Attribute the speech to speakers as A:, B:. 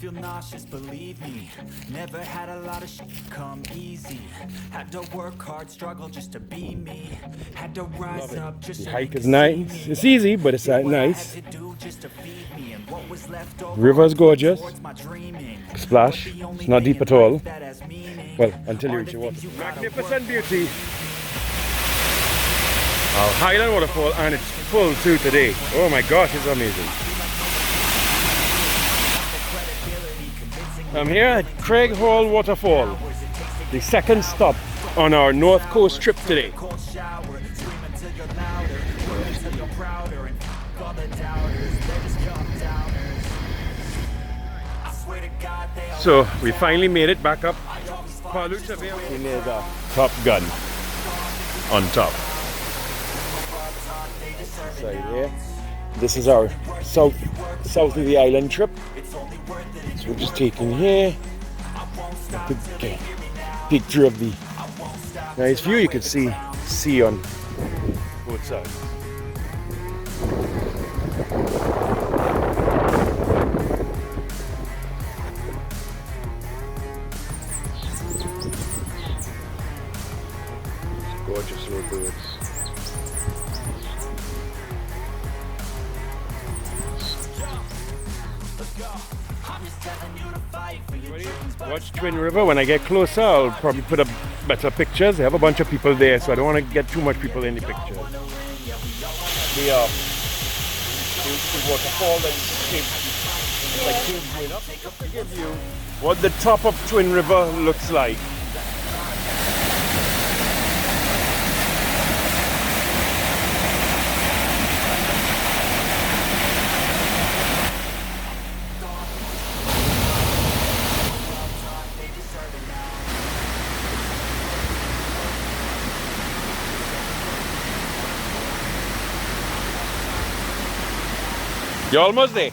A: feel nauseous, believe me. Never had a lot of shit come easy. Had to work hard, struggle just to be me. Had to rise up just
B: The
A: so
B: hike
A: they
B: is
A: could
B: nice.
A: see me.
B: It's easy, but it's
A: Did what I
B: nice.
A: had to do just to feed me, and what was left over
B: River's
A: I put
B: gorgeous.
A: towards my dreaming.
B: Splash.
A: But the only
B: It's not
A: thing
B: deep
A: in
B: at all.
A: life that has meaning
B: Well, until you
A: are
B: reach
A: the
B: the water.
A: things you gotta
B: Magnificent
A: work
B: beauty. Our Highland waterfall, and it's full too today. Oh my gosh, it's amazing. I'm here at Craig Hall Waterfall, the second stop on our North Coast trip today. So we finally made it back up. We need a Top Gun on top. So here, this is our south of the island trip. So we're just taking here. Okay. Picture of the nice view. You can see on both sides. Gorgeous little birds. Watch Twin River. When I get closer, I'll probably put up better pictures. They have a bunch of people there, so I don't want to get too much people in the pictures. The waterfall that keeps going up to give you what the top of Twin River looks like. You're almost there.